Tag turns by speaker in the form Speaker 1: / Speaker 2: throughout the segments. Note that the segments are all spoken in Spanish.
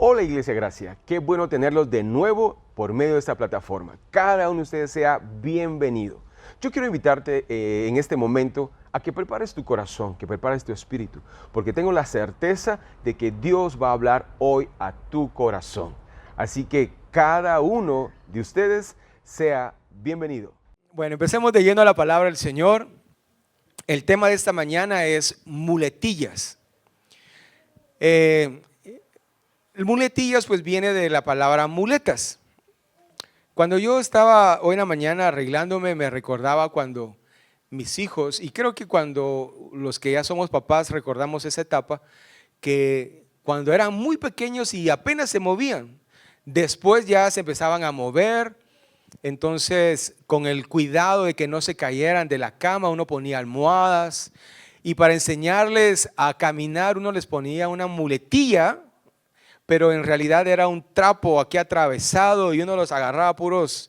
Speaker 1: Hola Iglesia Gracia, qué bueno tenerlos de nuevo por medio de esta plataforma. Cada uno de ustedes sea bienvenido. Yo quiero invitarte en este momento a que prepares tu corazón, que prepares tu espíritu, porque tengo la certeza de que Dios va a hablar hoy a tu corazón. Así que cada uno de ustedes sea bienvenido.
Speaker 2: Bueno, empecemos de lleno a la palabra del Señor. El tema de esta mañana es muletillas. Muletillas pues viene de la palabra muletas. Cuando yo estaba hoy en la mañana arreglándome, me recordaba cuando mis hijos, y creo que cuando los que ya somos papás recordamos esa etapa, que cuando eran muy pequeños y apenas se movían, después ya se empezaban a mover. Entonces, con el cuidado de que no se cayeran de la cama, uno ponía almohadas, y para enseñarles a caminar uno les ponía una muletilla, pero en realidad era un trapo aquí atravesado y uno los agarraba puros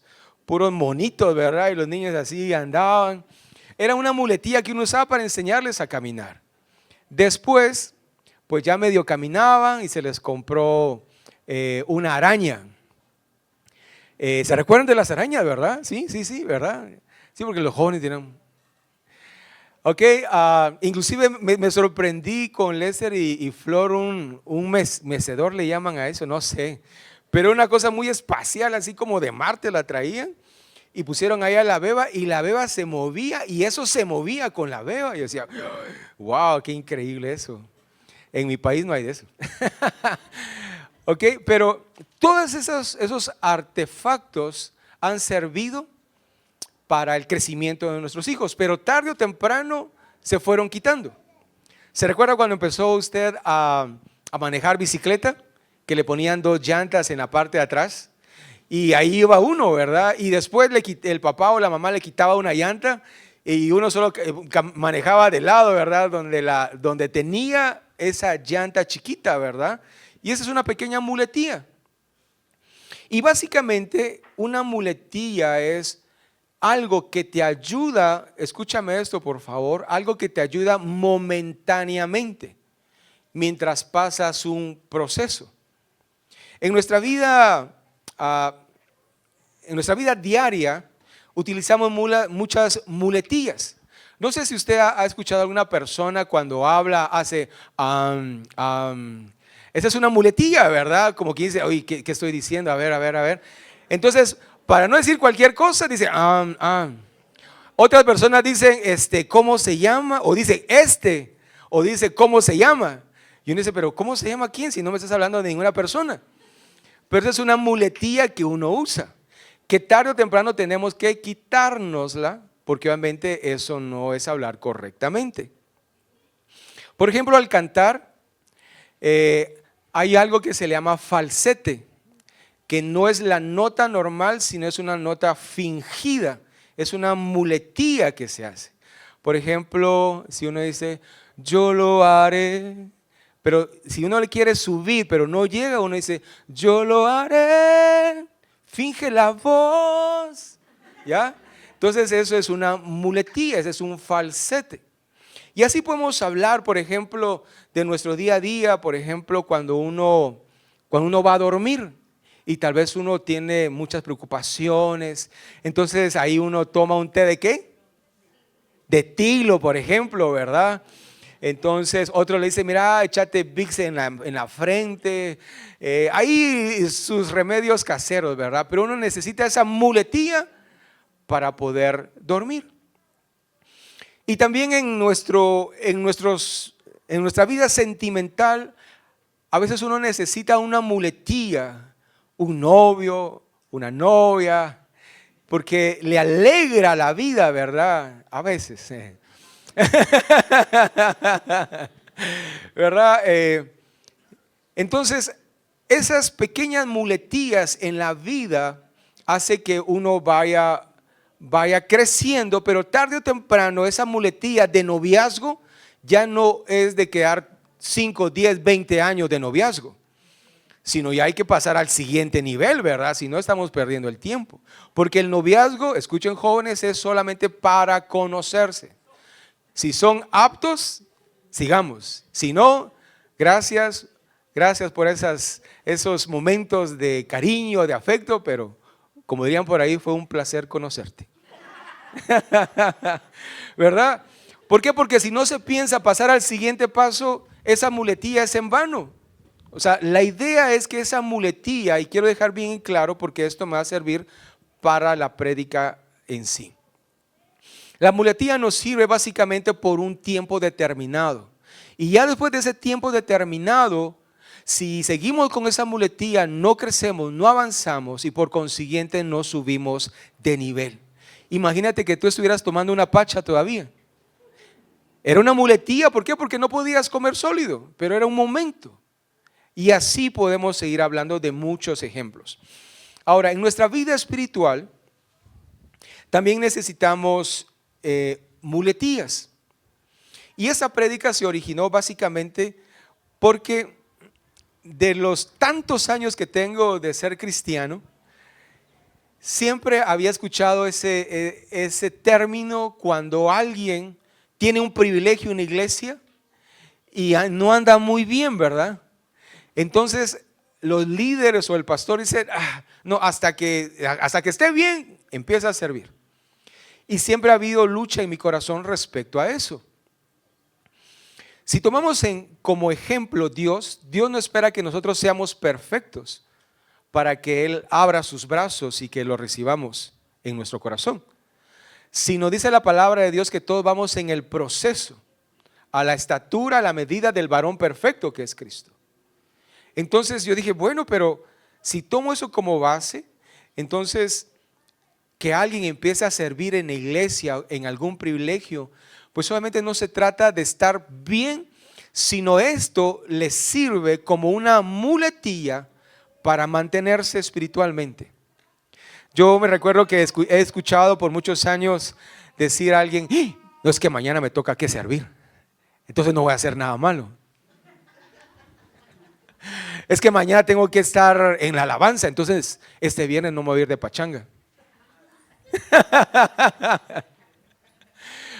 Speaker 2: monitos, ¿verdad? Y los niños así andaban. Era una muletilla que uno usaba para enseñarles a caminar. Después, pues ya medio caminaban y se les compró una araña. ¿Se recuerdan de las arañas, verdad? Sí, ¿verdad? Sí, porque los jóvenes tienen... Ok, inclusive me sorprendí con Lester y Flor, un mecedor le llaman a eso, no sé. Pero una cosa muy espacial, así como de Marte la traían. Y pusieron ahí a la beba y la beba se movía y eso se movía con la beba. Y yo decía, wow, qué increíble eso. En mi país no hay de eso. Ok, pero todos esos artefactos han servido para el crecimiento de nuestros hijos, pero tarde o temprano se fueron quitando. ¿Se recuerda cuando empezó usted a manejar bicicleta? Que le ponían 2 llantas en la parte de atrás y ahí iba uno, ¿verdad? Y después el papá o la mamá le quitaba una llanta y uno solo manejaba de lado, ¿verdad? Donde tenía esa llanta chiquita, ¿verdad? Y esa es una pequeña muletilla. Y básicamente una muletilla es algo que te ayuda, escúchame esto por favor, algo que te ayuda momentáneamente mientras pasas un proceso. En nuestra vida diaria utilizamos muchas muletillas. No sé si usted ha escuchado a alguna persona cuando habla, hace esa es una muletilla, ¿verdad? Como que dice, oye, ¿qué estoy diciendo? A ver. Entonces, para no decir cualquier cosa, dice, Otras personas dicen, ¿cómo se llama? O dice, o dice, ¿cómo se llama? Y uno dice, pero ¿cómo se llama quién? Si no me estás hablando de ninguna persona. Pero esa es una muletilla que uno usa, que tarde o temprano tenemos que quitárnosla, porque obviamente eso no es hablar correctamente. Por ejemplo, al cantar, hay algo que se le llama falsete, que no es la nota normal, sino es una nota fingida, es una muletilla que se hace. Por ejemplo, si uno dice, yo lo haré, pero si uno le quiere subir, pero no llega, uno dice, yo lo haré, finge la voz, ¿ya? Entonces eso es una muletilla, ese es un falsete. Y así podemos hablar, por ejemplo, de nuestro día a día, por ejemplo, cuando uno va a dormir y tal vez uno tiene muchas preocupaciones, entonces ahí uno toma un té de ¿qué? De tilo, por ejemplo, ¿verdad? Entonces otro le dice, mira, échate Vicks en la frente, hay sus remedios caseros, ¿verdad? Pero uno necesita esa muletilla para poder dormir. Y también en nuestra vida sentimental, a veces uno necesita una muletilla, un novio, una novia, porque le alegra la vida, ¿verdad? A veces. ¿Verdad? Entonces, esas pequeñas muletillas en la vida hace que uno vaya creciendo, pero tarde o temprano esa muletilla de noviazgo ya no es de quedar 5, 10, 20 años de noviazgo, sino ya hay que pasar al siguiente nivel, ¿verdad? Si no, estamos perdiendo el tiempo, porque el noviazgo, escuchen jóvenes, es solamente para conocerse. Si son aptos, sigamos. Si no, gracias, Gracias por esos momentos de cariño, de afecto, pero como dirían por ahí, fue un placer conocerte. ¿Verdad? ¿Por qué? Porque si no se piensa pasar al siguiente paso, esa muletilla es en vano. O sea, la idea es que esa muletilla, y quiero dejar bien claro porque esto me va a servir para la prédica en sí. La muletilla nos sirve básicamente por un tiempo determinado. Y ya después de ese tiempo determinado, si seguimos con esa muletilla, no crecemos, no avanzamos y por consiguiente no subimos de nivel. Imagínate que tú estuvieras tomando una pacha todavía. Era una muletilla, ¿por qué? Porque no podías comer sólido, pero era un momento. Y así podemos seguir hablando de muchos ejemplos. Ahora, en nuestra vida espiritual, también necesitamos muletillas. Y esa prédica se originó básicamente porque de los tantos años que tengo de ser cristiano, siempre había escuchado ese término cuando alguien tiene un privilegio en la iglesia y no anda muy bien, ¿verdad? Entonces los líderes o el pastor dicen, no, hasta que esté bien, empieza a servir. Y siempre ha habido lucha en mi corazón respecto a eso. Si tomamos como ejemplo Dios no espera que nosotros seamos perfectos para que Él abra sus brazos y que lo recibamos en nuestro corazón. Sino dice la palabra de Dios que todos vamos en el proceso, a la estatura, a la medida del varón perfecto que es Cristo. Entonces yo dije, bueno, pero si tomo eso como base, entonces que alguien empiece a servir en la iglesia, en algún privilegio, pues solamente no se trata de estar bien, sino esto le sirve como una muletilla para mantenerse espiritualmente. Yo me recuerdo que he escuchado por muchos años decir a alguien, no, es que mañana me toca que servir, entonces no voy a hacer nada malo. Es que mañana tengo que estar en la alabanza, entonces este viernes no me voy a ir de pachanga.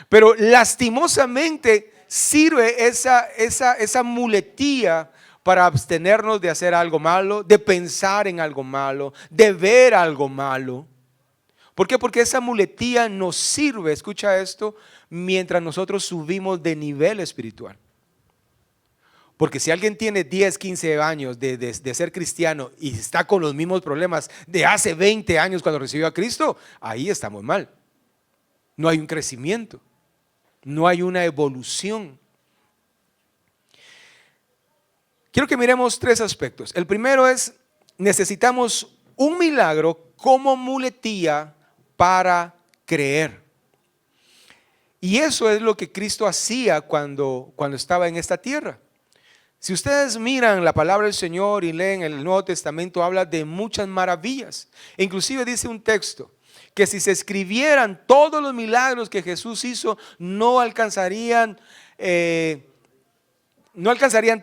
Speaker 2: Pero lastimosamente sirve esa muletilla para abstenernos de hacer algo malo, de pensar en algo malo, de ver algo malo. ¿Por qué? Porque esa muletilla nos sirve, escucha esto, mientras nosotros subimos de nivel espiritual. Porque si alguien tiene 10, 15 años de ser cristiano y está con los mismos problemas de hace 20 años cuando recibió a Cristo, ahí estamos mal. No hay un crecimiento, no hay una evolución. Quiero que miremos tres aspectos. El primero es, necesitamos un milagro como muletilla para creer. Y eso es lo que Cristo hacía cuando estaba en esta tierra. Si ustedes miran la palabra del Señor y leen el Nuevo Testamento, habla de muchas maravillas. E inclusive dice un texto que si se escribieran todos los milagros que Jesús hizo, no alcanzarían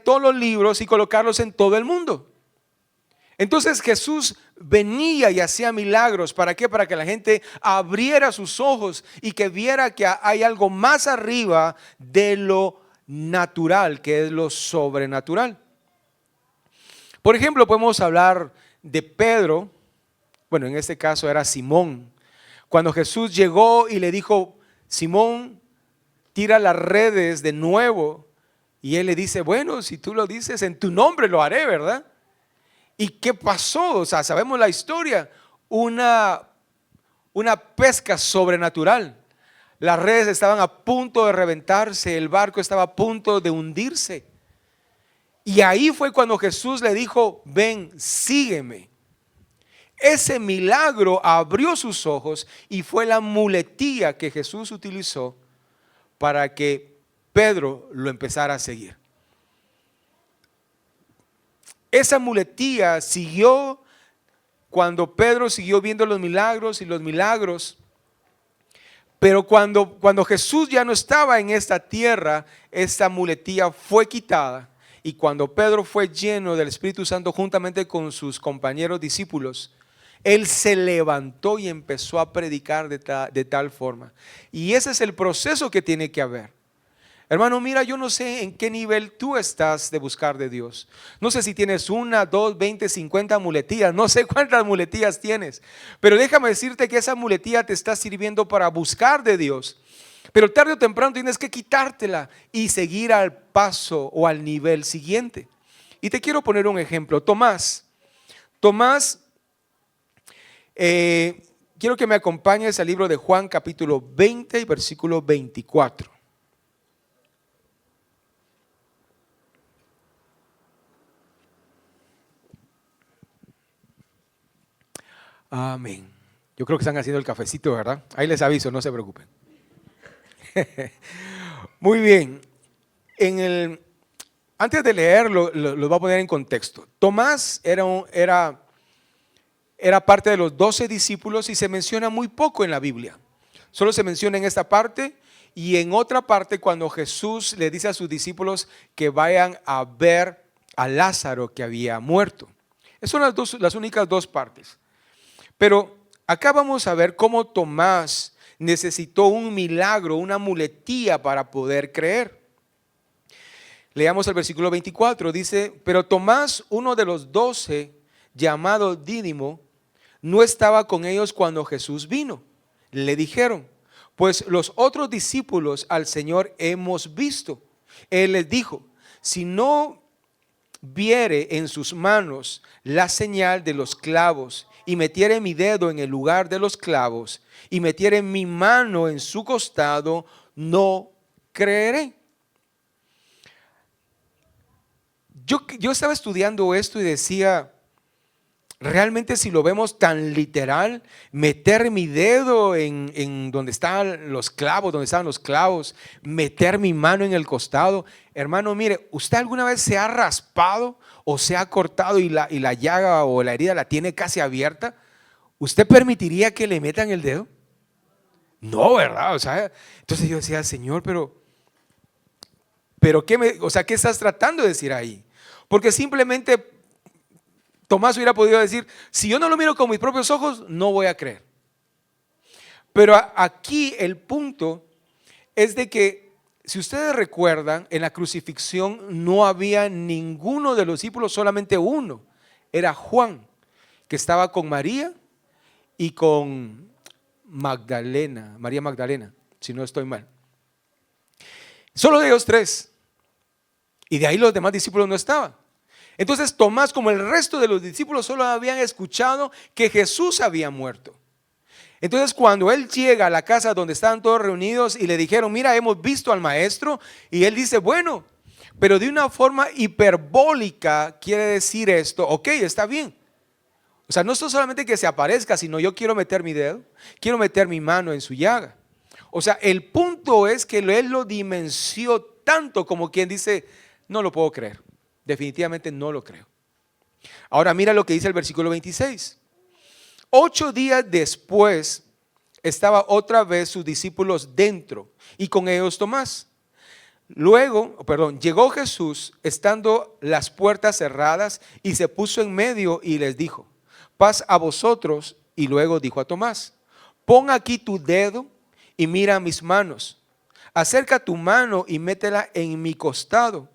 Speaker 2: todos los libros y colocarlos en todo el mundo. Entonces Jesús venía y hacía milagros. ¿Para qué? Para que la gente abriera sus ojos y que viera que hay algo más arriba de lo natural, que es lo sobrenatural. Por ejemplo, podemos hablar de Pedro. Bueno, en este caso era Simón. Cuando Jesús llegó y le dijo, Simón, tira las redes de nuevo. Y él le dice, bueno, si tú lo dices, en tu nombre lo haré, ¿verdad? ¿Y qué pasó? O sea, sabemos la historia. Una pesca sobrenatural. Las redes estaban a punto de reventarse, el barco estaba a punto de hundirse. Y ahí fue cuando Jesús le dijo, ven, sígueme. Ese milagro abrió sus ojos y fue la muletilla que Jesús utilizó para que Pedro lo empezara a seguir. Esa muletilla siguió cuando Pedro siguió viendo los milagros y los milagros. Pero cuando Jesús ya no estaba en esta tierra, esta muletilla fue quitada. Y cuando Pedro fue lleno del Espíritu Santo juntamente con sus compañeros discípulos, él se levantó y empezó a predicar de tal forma. Y ese es el proceso que tiene que haber. Hermano, mira, yo no sé en qué nivel tú estás de buscar de Dios. No sé si tienes 1, 2, 20, 50 muletillas. No sé cuántas muletillas tienes. Pero déjame decirte que esa muletilla te está sirviendo para buscar de Dios. Pero tarde o temprano tienes que quitártela y seguir al paso o al nivel siguiente. Y te quiero poner un ejemplo. Tomás, quiero que me acompañes al libro de Juan capítulo 20 y versículo 24. Amén. Yo creo que están haciendo el cafecito, ¿verdad? Ahí les aviso, no se preocupen. Muy bien. Antes de leerlo, lo voy a poner en contexto. Tomás era parte de los 12 discípulos y se menciona muy poco en la Biblia. Solo se menciona en esta parte y en otra parte cuando Jesús le dice a sus discípulos que vayan a ver a Lázaro que había muerto. Esas son las únicas dos partes. Pero acá vamos a ver cómo Tomás necesitó un milagro, una muletilla para poder creer. Leamos el versículo 24, dice, pero Tomás, uno de los 12, llamado Dídimo, no estaba con ellos cuando Jesús vino. Le dijeron, pues los otros discípulos al Señor hemos visto. Él les dijo, si no viere en sus manos la señal de los clavos y metiere mi dedo en el lugar de los clavos y metiere mi mano en su costado, no creeré. Yo estaba estudiando esto y decía, realmente si lo vemos tan literal, meter mi dedo en donde estaban los clavos, meter mi mano en el costado. Hermano, mire, ¿usted alguna vez se ha raspado o se ha cortado y la llaga o la herida la tiene casi abierta? ¿Usted permitiría que le metan el dedo? No, ¿verdad? O sea, entonces yo decía, Señor, pero ¿qué estás tratando de decir ahí? Porque simplemente Tomás hubiera podido decir, si yo no lo miro con mis propios ojos, no voy a creer. Pero aquí el punto es de que, si ustedes recuerdan, en la crucifixión no había ninguno de los discípulos, solamente uno. Era Juan, que estaba con María y con María Magdalena, si no estoy mal. Solo de ellos tres. Y de ahí los demás discípulos no estaban. Entonces Tomás, como el resto de los discípulos, solo habían escuchado que Jesús había muerto. Entonces cuando él llega a la casa donde estaban todos reunidos y le dijeron, mira, hemos visto al maestro, y él dice, bueno, pero de una forma hiperbólica quiere decir esto, ok, está bien. O sea, no es solamente que se aparezca, sino yo quiero meter mi dedo, quiero meter mi mano en su llaga. O sea, el punto es que él lo dimensió tanto como quien dice, no lo puedo creer. Definitivamente no lo creo. Ahora mira lo que dice el versículo 26. 8 días después estaba otra vez sus discípulos dentro y con ellos Tomás. Llegó Jesús estando las puertas cerradas y se puso en medio y les dijo, paz a vosotros. Y luego dijo a Tomás, pon aquí tu dedo y mira mis manos. Acerca tu mano y métela en mi costado.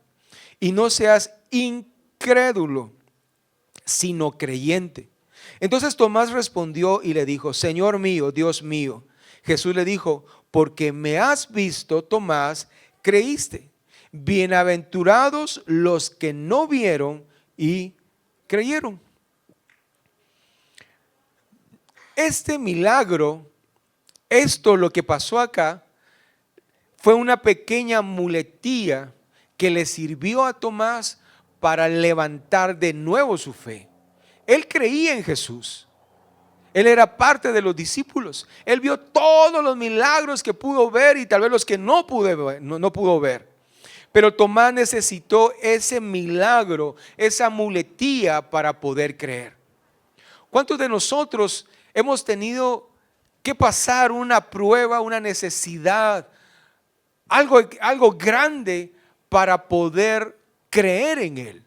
Speaker 2: Y no seas incrédulo, sino creyente. Entonces Tomás respondió y le dijo, Señor mío, Dios mío. Jesús le dijo, porque me has visto, Tomás, creíste. Bienaventurados los que no vieron y creyeron. Este milagro, lo que pasó acá, fue una pequeña muletilla que le sirvió a Tomás para levantar de nuevo su fe. Él creía en Jesús. Él era parte de los discípulos. Él vio todos los milagros que pudo ver y tal vez los que no pudo ver. Pero Tomás necesitó ese milagro, esa muletilla para poder creer. ¿Cuántos de nosotros hemos tenido que pasar una prueba, una necesidad, algo grande para poder creer en Él?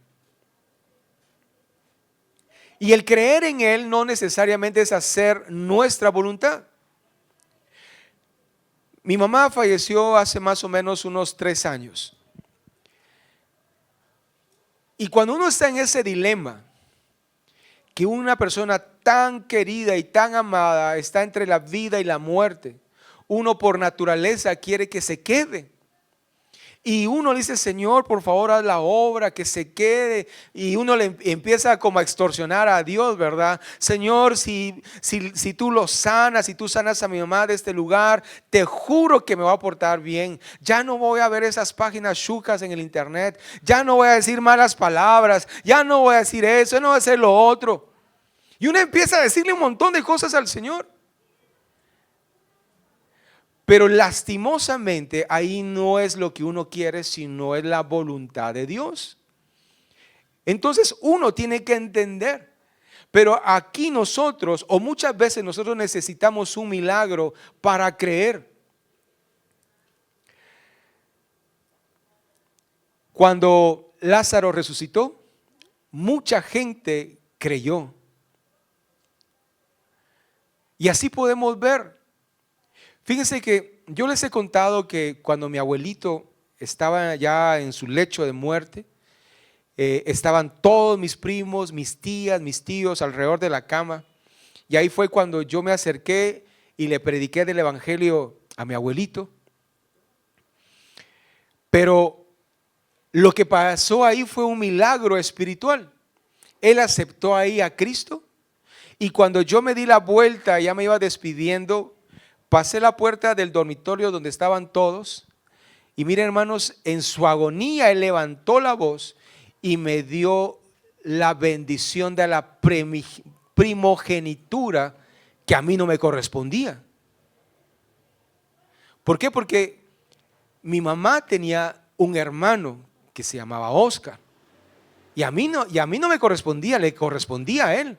Speaker 2: Y el creer en Él no necesariamente es hacer nuestra voluntad. Mi mamá falleció hace más o menos unos 3 años. Y cuando uno está en ese dilema, que una persona tan querida y tan amada está entre la vida y la muerte, uno por naturaleza quiere que se quede. Y uno le dice, Señor, por favor, haz la obra, que se quede. Y uno le empieza como a extorsionar a Dios, ¿verdad? Señor, si tú lo sanas, si tú sanas a mi mamá de este lugar, te juro que me va a portar bien. Ya no voy a ver esas páginas chucas en el internet. Ya no voy a decir malas palabras. Ya no voy a decir eso, ya no voy a hacer lo otro. Y uno empieza a decirle un montón de cosas al Señor. Pero lastimosamente ahí no es lo que uno quiere, sino es la voluntad de Dios. Entonces uno tiene que entender. Pero aquí nosotros, o muchas veces nosotros necesitamos un milagro para creer. Cuando Lázaro resucitó, mucha gente creyó. Y así podemos ver. Fíjense que yo les he contado que cuando mi abuelito estaba ya en su lecho de muerte, estaban todos mis primos, mis tías, mis tíos alrededor de la cama. Y ahí fue cuando yo me acerqué y le prediqué del evangelio a mi abuelito. Pero lo que pasó ahí fue un milagro espiritual. Él aceptó ahí a Cristo. Y cuando yo me di la vuelta, ya me iba despidiendo, pasé la puerta del dormitorio donde estaban todos y miren, hermanos, en su agonía él levantó la voz y me dio la bendición de la primogenitura que a mí no me correspondía. ¿Por qué? Porque mi mamá tenía un hermano que se llamaba Oscar y a mí no me correspondía, le correspondía a él.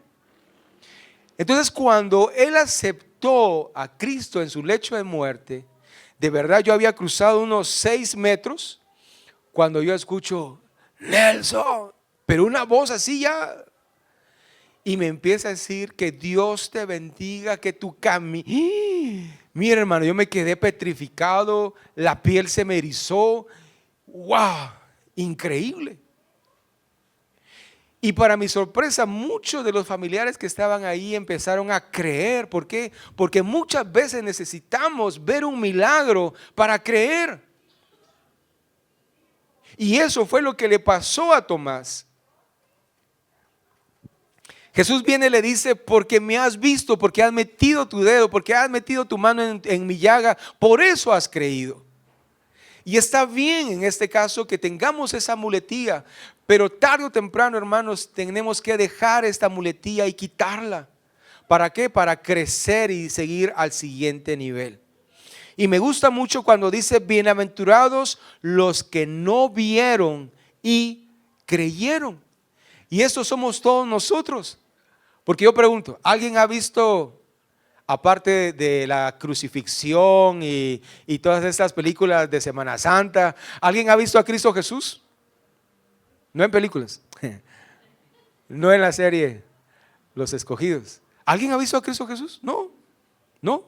Speaker 2: Entonces cuando él aceptó a Cristo en su lecho de muerte, de verdad yo había cruzado unos 6 metros cuando yo escucho Nelson, pero una voz así ya, y me empieza a decir que Dios te bendiga, que tu camino. Mira, hermano, yo me quedé petrificado, la piel se me erizó. ¡Wow! Increíble. Y para mi sorpresa, muchos de los familiares que estaban ahí empezaron a creer. ¿Por qué? Porque muchas veces necesitamos ver un milagro para creer. Y eso fue lo que le pasó a Tomás. Jesús viene y le dice, porque me has visto, porque has metido tu dedo, porque has metido tu mano en mi llaga, por eso has creído. Y está bien en este caso que tengamos esa muletilla, pero tarde o temprano, hermanos, tenemos que dejar esta muletilla y quitarla. ¿Para qué? Para crecer y seguir al siguiente nivel. Y me gusta mucho cuando dice, bienaventurados los que no vieron y creyeron. Y estos somos todos nosotros. Porque yo pregunto, ¿alguien ha visto, aparte de la crucifixión y todas estas películas de Semana Santa, ¿alguien ha visto a Cristo Jesús? No en películas, no en la serie Los Escogidos. ¿Alguien ha visto a Cristo Jesús? No, no.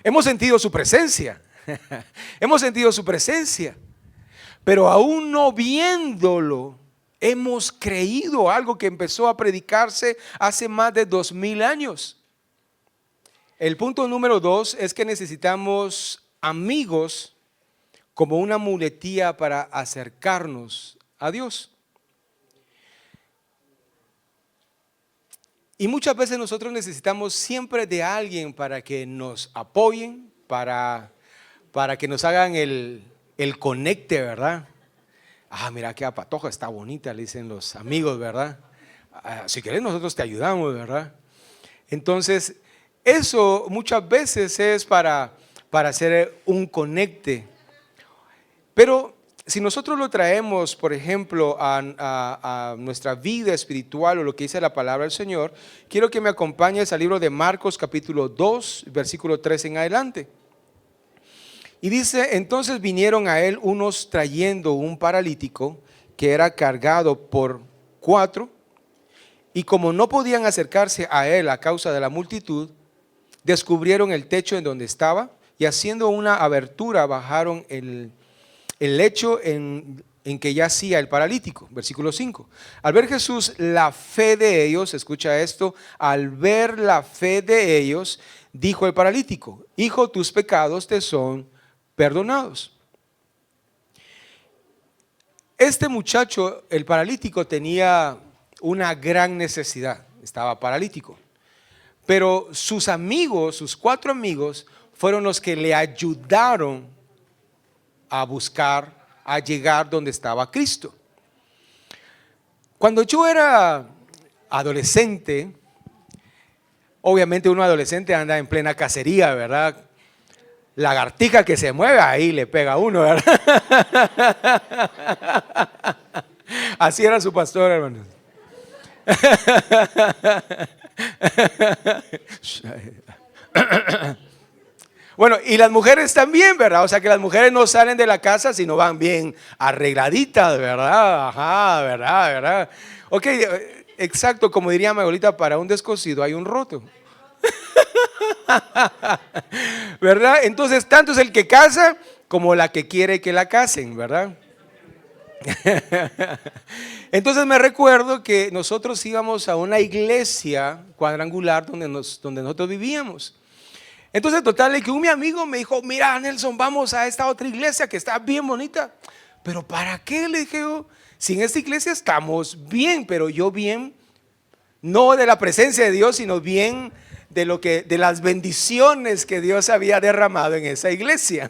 Speaker 2: Hemos sentido su presencia, hemos sentido su presencia, pero aún no viéndolo, hemos creído algo que empezó a predicarse hace más de 2000 años. El punto número 2 es que necesitamos amigos como una muletilla para acercarnos a Dios. Y muchas veces nosotros necesitamos siempre de alguien para que nos apoyen, para que nos hagan el conecte, ¿verdad? Ah, mira qué patoja está bonita, le dicen los amigos, ¿verdad? Si querés nosotros te ayudamos, ¿verdad? Entonces, eso muchas veces es para hacer un conecte. Pero si nosotros lo traemos, por ejemplo, a nuestra vida espiritual o lo que dice la palabra del Señor, quiero que me acompañes al libro de Marcos capítulo 2, versículo 3 en adelante. Y dice, entonces vinieron a él unos trayendo un paralítico que era cargado por 4, y como no podían acercarse a él a causa de la multitud, descubrieron el techo en donde estaba y haciendo una abertura bajaron el lecho en que yacía el paralítico. Versículo 5. Al ver Jesús la fe de ellos, escucha esto, al ver la fe de ellos, dijo el paralítico: hijo, tus pecados te son perdonados. Este muchacho, el paralítico, tenía una gran necesidad, estaba paralítico. Pero sus amigos, sus 4 amigos, fueron los que le ayudaron a buscar, a llegar donde estaba Cristo. Cuando yo era adolescente, obviamente un adolescente anda en plena cacería, ¿verdad? Lagartija que se mueve, ahí le pega a uno, ¿verdad? Así era su pastor, hermanos. Bueno, y las mujeres también, ¿verdad? O sea que las mujeres no salen de la casa sino van bien arregladitas, ¿verdad? Ajá, ¿verdad? Ok, exacto, como diría mi abuelita, para un descosido hay un roto. ¿Verdad? Entonces, tanto es el que casa como la que quiere que la casen, ¿verdad? Entonces me recuerdo que nosotros íbamos a una iglesia cuadrangular donde nosotros vivíamos. Entonces, total, que mi amigo me dijo: mira, Nelson, vamos a esta otra iglesia que está bien bonita. ¿Pero para qué? Le dije yo, si en esta iglesia estamos bien, pero yo bien, no de la presencia de Dios, sino bien de las bendiciones que Dios había derramado en esa iglesia.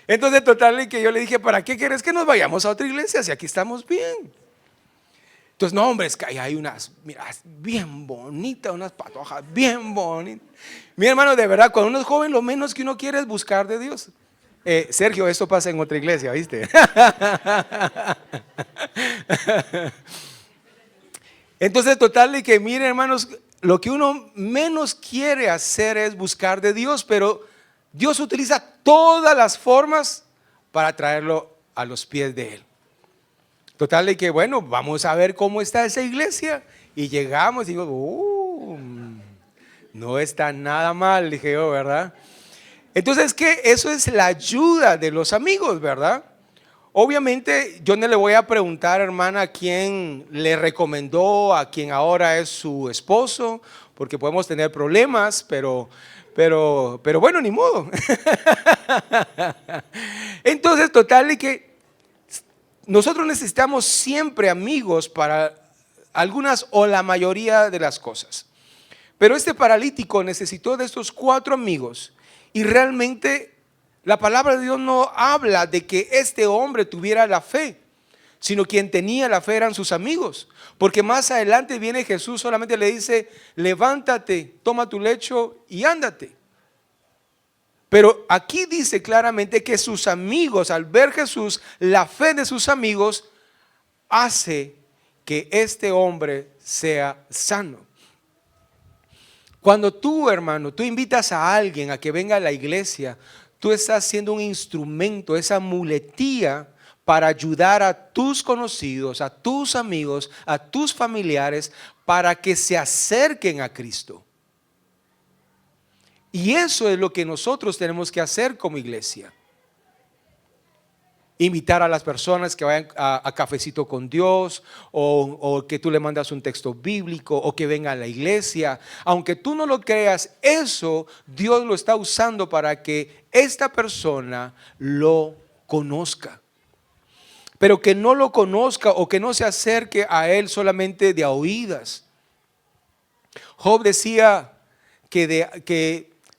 Speaker 2: Entonces, total, que yo le dije: ¿para qué quieres que nos vayamos a otra iglesia si aquí estamos bien? Entonces, no, hombre, es que ahí hay unas, mira, bien bonitas, unas patojas bien bonitas. Mi hermano, de verdad, cuando uno es joven, lo menos que uno quiere es buscar de Dios. Sergio, esto pasa en otra iglesia, ¿viste? Entonces, total, que miren, hermanos, lo que uno menos quiere hacer es buscar de Dios, pero Dios utiliza todas las formas para traerlo a los pies de Él. Total, de que bueno, vamos a ver cómo está esa iglesia. Y llegamos y digo: no está nada mal, dije yo, ¿verdad? Entonces, que eso es la ayuda de los amigos, ¿verdad? Obviamente yo no le voy a preguntar, hermana, a quién le recomendó, a quien ahora es su esposo, porque podemos tener problemas, pero bueno, ni modo. Entonces, total, de que nosotros necesitamos siempre amigos para algunas o la mayoría de las cosas. Pero este paralítico necesitó de estos 4 amigos, y realmente la palabra de Dios no habla de que este hombre tuviera la fe, sino quien tenía la fe eran sus amigos. Porque más adelante viene Jesús, solamente le dice: levántate, toma tu lecho y ándate. Pero aquí dice claramente que sus amigos, al ver Jesús, la fe de sus amigos hace que este hombre sea sano. Cuando tú, hermano, tú invitas a alguien a que venga a la iglesia, tú estás siendo un instrumento, esa muletilla para ayudar a tus conocidos, a tus amigos, a tus familiares, para que se acerquen a Cristo. Y eso es lo que nosotros tenemos que hacer como iglesia. Invitar a las personas que vayan a cafecito con Dios, o que tú le mandas un texto bíblico, o que vengan a la iglesia. Aunque tú no lo creas, eso Dios lo está usando para que esta persona lo conozca. Pero que no lo conozca o que no se acerque a él solamente de a oídas. Job decía que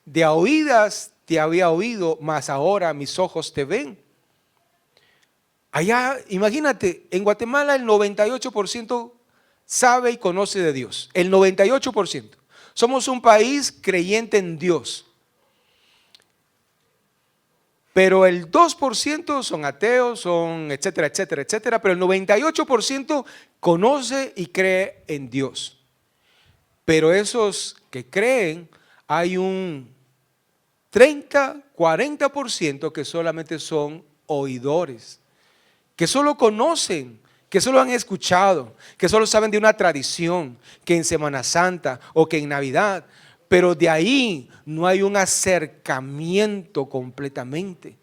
Speaker 2: de a oídas te había oído, mas ahora mis ojos te ven. Allá, imagínate, en Guatemala el 98% sabe y conoce de Dios. El 98%. Somos un país creyente en Dios. Pero el 2% son ateos, son etcétera, etcétera, etcétera. Pero el 98% conoce y cree en Dios. Pero esos que creen, hay un 30, 40% que solamente son oidores, que solo conocen, que solo han escuchado, que solo saben de una tradición, que en Semana Santa o que en Navidad, pero de ahí no hay un acercamiento completamente.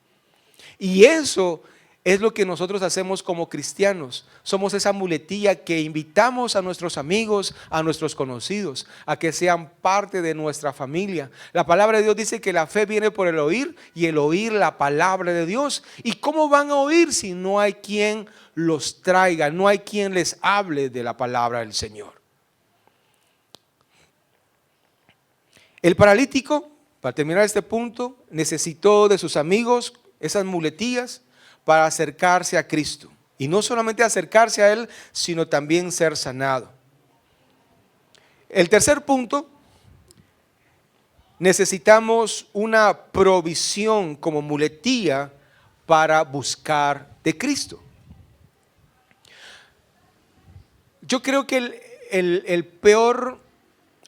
Speaker 2: Y eso es lo que nosotros hacemos como cristianos. Somos esa muletilla que invitamos a nuestros amigos, a nuestros conocidos, a que sean parte de nuestra familia. La palabra de Dios dice que la fe viene por el oír y el oír la palabra de Dios. ¿Y cómo van a oír si no hay quien los traiga, no hay quien les hable de la palabra del Señor? El paralítico, para terminar este punto, necesitó de sus amigos, esas muletillas, para acercarse a Cristo. Y no solamente acercarse a Él, sino también ser sanado. El tercer punto, necesitamos una provisión como muletilla para buscar de Cristo. Yo creo que el peor,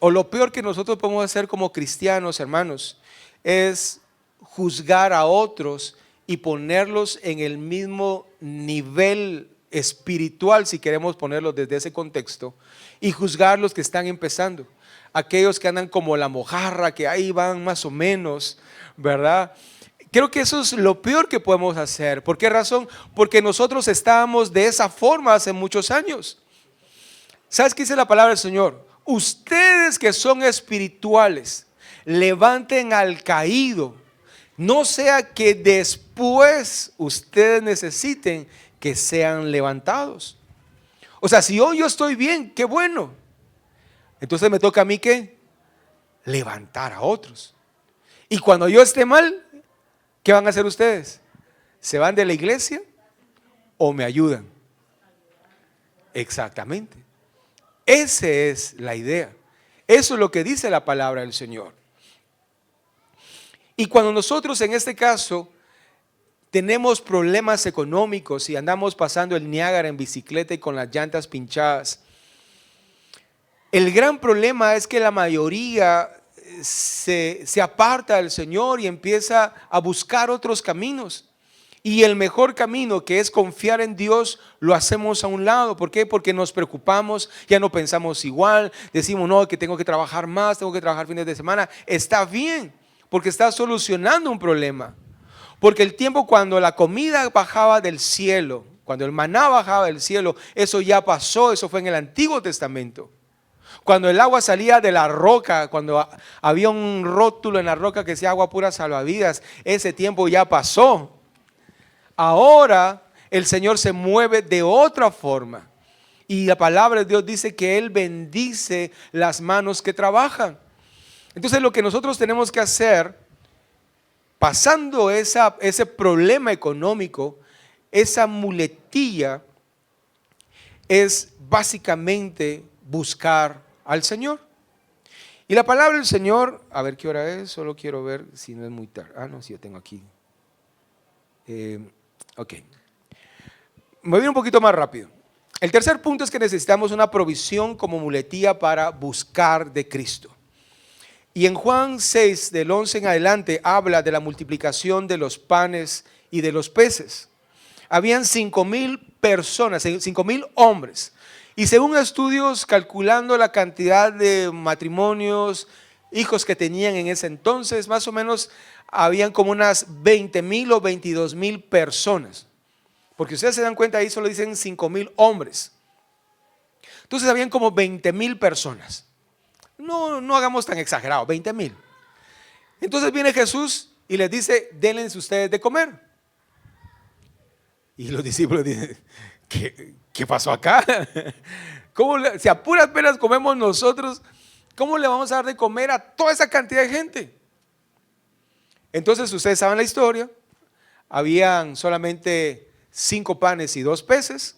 Speaker 2: o lo peor que nosotros podemos hacer como cristianos, hermanos, es juzgar a otros y ponerlos en el mismo nivel espiritual, si queremos ponerlos desde ese contexto, y juzgar los que están empezando, aquellos que andan como la mojarra, que ahí van más o menos, ¿verdad? Creo que eso es lo peor que podemos hacer. ¿Por qué razón? Porque nosotros estábamos de esa forma hace muchos años. ¿Sabes qué dice la palabra del Señor? Ustedes que son espirituales, levanten al caído. No sea que después ustedes necesiten que sean levantados. O sea, si hoy yo estoy bien, qué bueno. Entonces me toca a mí ¿qué? Levantar a otros. Y cuando yo esté mal, ¿qué van a hacer ustedes? ¿Se van de la iglesia o me ayudan? Exactamente. Esa es la idea. Eso es lo que dice la palabra del Señor. Y cuando nosotros en este caso tenemos problemas económicos y andamos pasando el Niágara en bicicleta y con las llantas pinchadas, el gran problema es que la mayoría se aparta del Señor y empieza a buscar otros caminos. Y el mejor camino, que es confiar en Dios, lo hacemos a un lado. ¿Por qué? Porque nos preocupamos, ya no pensamos igual, decimos no, que tengo que trabajar más, tengo que trabajar fines de semana. Está bien, porque está solucionando un problema. Porque el tiempo cuando la comida bajaba del cielo, cuando el maná bajaba del cielo, eso ya pasó, eso fue en el Antiguo Testamento. Cuando el agua salía de la roca, cuando había un rótulo en la roca que decía agua pura salvavidas, ese tiempo ya pasó. Ahora el Señor se mueve de otra forma. Y la palabra de Dios dice que Él bendice las manos que trabajan. Entonces lo que nosotros tenemos que hacer, pasando ese problema económico, esa muletilla, es básicamente buscar al Señor. Y la palabra del Señor, a ver qué hora es, solo quiero ver si no es muy tarde. Ah, no, sí, yo tengo aquí. Ok. Me voy a ir un poquito más rápido. El tercer punto es que necesitamos una provisión como muletilla para buscar de Cristo. Y en Juan 6, del 11 en adelante, habla de la multiplicación de los panes y de los peces. Habían 5,000 personas, 5,000 hombres. Y según estudios, calculando la cantidad de matrimonios, hijos que tenían en ese entonces, más o menos habían como unas 20,000 o 22,000 personas. Porque ustedes se dan cuenta, ahí solo dicen 5,000 hombres. Entonces habían como 20,000 personas. No hagamos tan exagerado, 20,000. Entonces viene Jesús y les dice, denles ustedes de comer. Y los discípulos dicen, ¿qué pasó acá? Si a puras penas comemos nosotros, ¿cómo le vamos a dar de comer a toda esa cantidad de gente? Entonces ustedes saben la historia. Habían solamente 5 panes y 2 peces.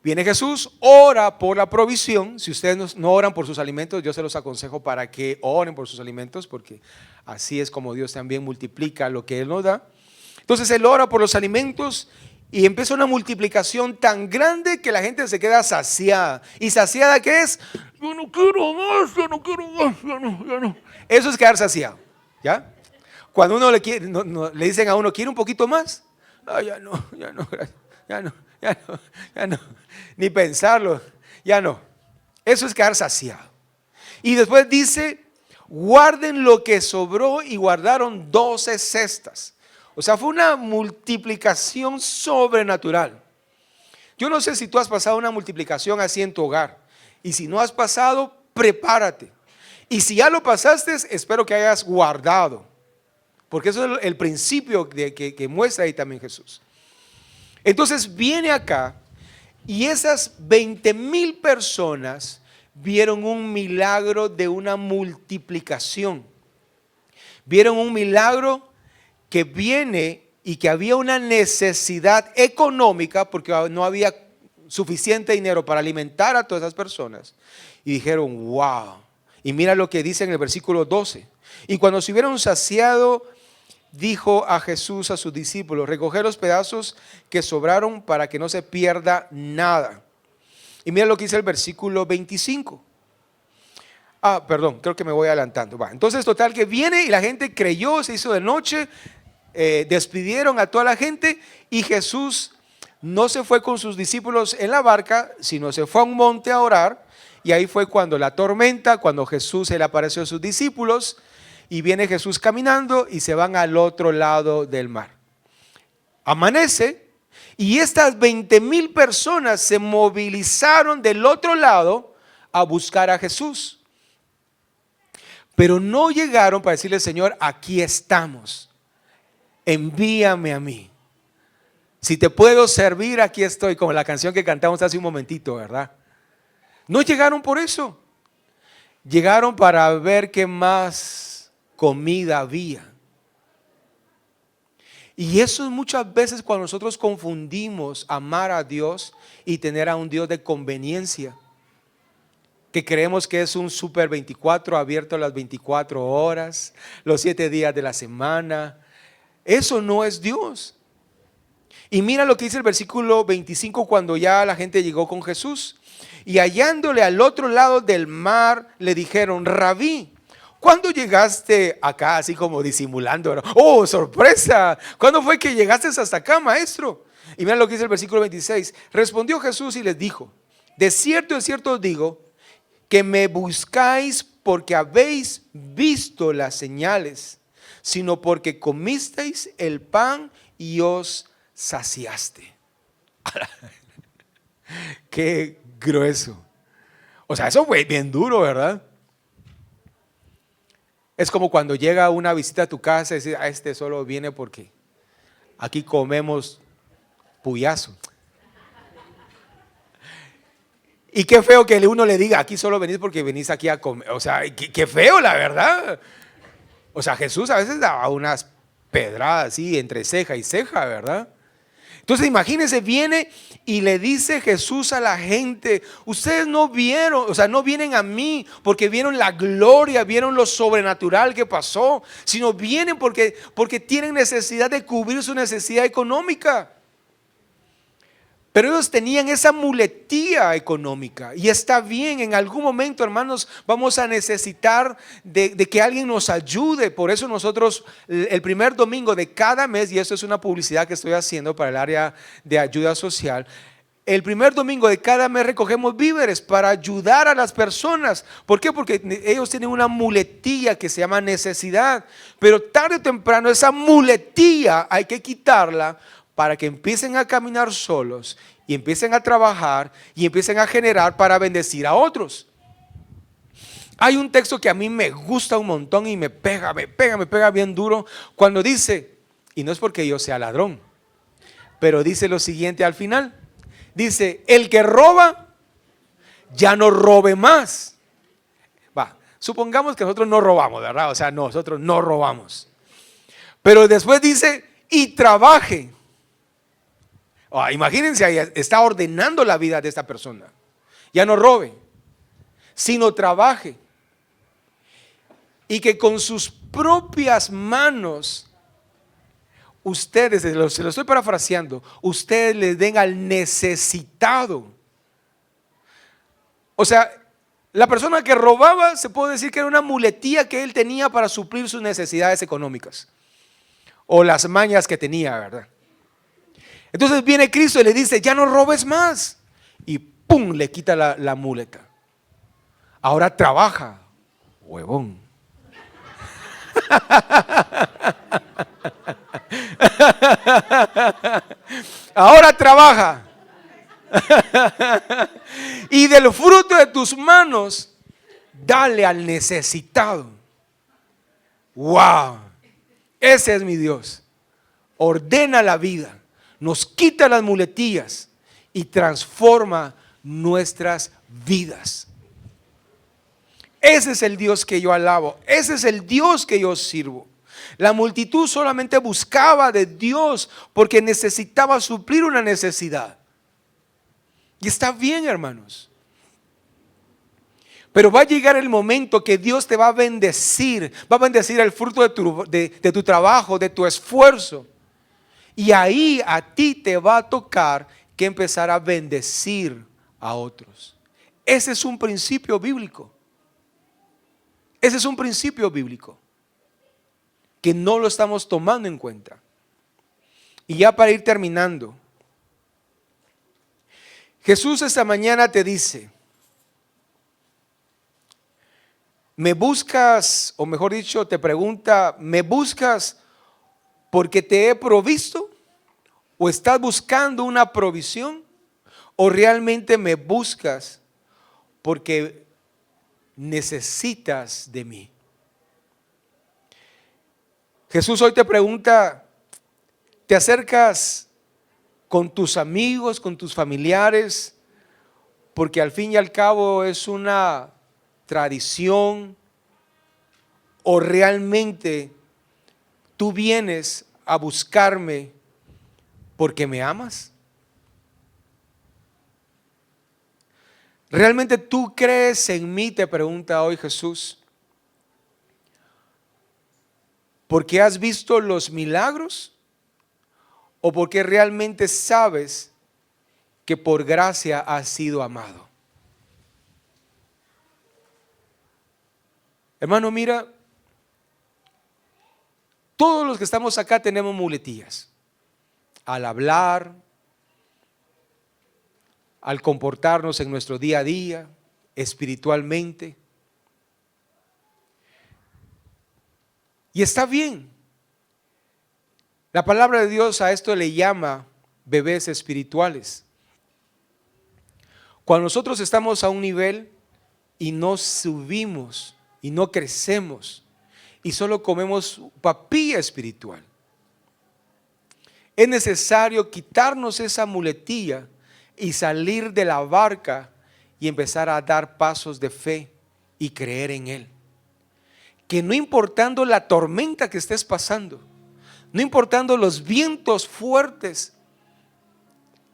Speaker 2: Viene Jesús, ora por la provisión. Si ustedes no oran por sus alimentos, yo se los aconsejo para que oren por sus alimentos, porque así es como Dios también multiplica lo que Él nos da. Entonces Él ora por los alimentos y empieza una multiplicación tan grande que la gente se queda saciada. ¿Y saciada qué es? Yo no quiero más, yo no quiero más, ya no. Eso es quedar saciado, ¿ya? Cuando uno le dicen a uno, ¿quiere un poquito más? Ah, ya no, ni pensarlo, ya no. Eso es quedar saciado. Y después dice, guarden lo que sobró, y guardaron 12 cestas. O sea, fue una multiplicación sobrenatural. Yo no sé si tú has pasado una multiplicación así en tu hogar. Y si no has pasado, prepárate. Y si ya lo pasaste, espero que hayas guardado. Porque eso es el principio que muestra ahí también Jesús. Entonces viene acá y esas 20,000 personas vieron un milagro de una multiplicación. Vieron un milagro que viene y que había una necesidad económica porque no había suficiente dinero para alimentar a todas esas personas. Y dijeron, wow. Y mira lo que dice en el versículo 12. Y cuando se hubieron saciado, dijo a Jesús a sus discípulos, recoged los pedazos que sobraron para que no se pierda nada. Y mira lo que dice el versículo 25. Perdón, creo que me voy adelantando. Entonces, total, que viene y la gente creyó, se hizo de noche, despidieron a toda la gente y Jesús no se fue con sus discípulos en la barca, sino se fue a un monte a orar. Y ahí fue cuando la tormenta, cuando Jesús se le apareció a sus discípulos. Y viene Jesús caminando y se van al otro lado del mar. Amanece y estas 20,000 personas se movilizaron del otro lado a buscar a Jesús. Pero no llegaron para decirle, Señor, aquí estamos, envíame a mí. Si te puedo servir, aquí estoy, como la canción que cantamos hace un momentito, ¿verdad? No llegaron por eso. Llegaron para ver qué más comida había. Y eso es muchas veces cuando nosotros confundimos amar a Dios y tener a un Dios de conveniencia, que creemos que es un super 24 abierto a las 24 horas, los 7 días de la semana. Eso no es Dios. Y mira lo que dice el versículo 25 cuando ya la gente llegó con Jesús. Y hallándole al otro lado del mar, le dijeron, Rabí, ¿cuándo llegaste acá? Así como disimulando. ¡Oh, sorpresa! ¿Cuándo fue que llegaste hasta acá, maestro? Y mira lo que dice el versículo 26. Respondió Jesús y les dijo, de cierto os digo, que me buscáis porque habéis visto las señales, sino porque comisteis el pan y os saciaste. Qué grueso. O sea, eso fue bien duro, ¿verdad? Es como cuando llega una visita a tu casa y dices, este solo viene porque aquí comemos puyazo. Y qué feo que uno le diga, aquí solo venís porque venís aquí a comer. O sea, qué feo, la verdad. O sea, Jesús a veces daba unas pedradas así entre ceja y ceja, ¿verdad? Entonces imagínense, viene y le dice Jesús a la gente, ustedes no vieron, o sea, no vienen a mí porque vieron la gloria, vieron lo sobrenatural que pasó, sino vienen porque tienen necesidad de cubrir su necesidad económica. Pero ellos tenían esa muletilla económica y está bien, en algún momento, hermanos, vamos a necesitar de que alguien nos ayude. Por eso nosotros el primer domingo de cada mes, y esto es una publicidad que estoy haciendo para el área de ayuda social, el primer domingo de cada mes recogemos víveres para ayudar a las personas. ¿Por qué? Porque ellos tienen una muletilla que se llama necesidad, pero tarde o temprano esa muletilla hay que quitarla para que empiecen a caminar solos y empiecen a trabajar y empiecen a generar para bendecir a otros. Hay un texto que a mí me gusta un montón y me pega bien duro cuando dice, y no es porque yo sea ladrón, pero dice lo siguiente al final. Dice, el que roba, ya no robe más. Supongamos que nosotros no robamos, ¿verdad? O sea, nosotros no robamos. Pero después dice, y trabaje. Imagínense, ahí está ordenando la vida de esta persona. Ya no robe, sino trabaje. Y que con sus propias manos, ustedes, se lo estoy parafraseando, ustedes le den al necesitado. O sea, la persona que robaba, se puede decir que era una muletilla que él tenía para suplir sus necesidades económicas. O las mañas que tenía, ¿verdad? Entonces viene Cristo y le dice, ya no robes más. Y ¡pum! Le quita la muleta. Ahora trabaja, huevón. Ahora trabaja. Y del fruto de tus manos, dale al necesitado. Wow, ese es mi Dios. Ordena la vida, nos quita las muletillas y transforma nuestras vidas. Ese es el Dios que yo alabo, ese es el Dios que yo sirvo. La multitud solamente buscaba de Dios porque necesitaba suplir una necesidad. Y está bien, hermanos. Pero va a llegar el momento que Dios te va a bendecir el fruto de tu trabajo, de tu esfuerzo. Y ahí a ti te va a tocar que empezar a bendecir a otros. Ese es un principio bíblico. Ese es un principio bíblico que no lo estamos tomando en cuenta. Y ya para ir terminando, Jesús esta mañana te dice: ¿me buscas? O mejor dicho, te pregunta: ¿me buscas porque te he provisto? ¿O estás buscando una provisión? ¿O realmente me buscas porque necesitas de mí? Jesús hoy te pregunta: ¿te acercas con tus amigos, con tus familiares, porque al fin y al cabo es una tradición, o realmente tú vienes a buscarme porque me amas? ¿Realmente tú crees en mí? Te pregunta hoy Jesús, ¿porque has visto los milagros? ¿O porque realmente sabes que por gracia has sido amado? Hermano, mira, todos los que estamos acá tenemos muletillas. Al hablar, al comportarnos en nuestro día a día, espiritualmente. Y está bien. La palabra de Dios a esto le llama bebés espirituales. Cuando nosotros estamos a un nivel y no subimos y no crecemos y solo comemos papilla espiritual, es necesario quitarnos esa muletilla y salir de la barca y empezar a dar pasos de fe y creer en Él. Que no importando la tormenta que estés pasando, no importando los vientos fuertes,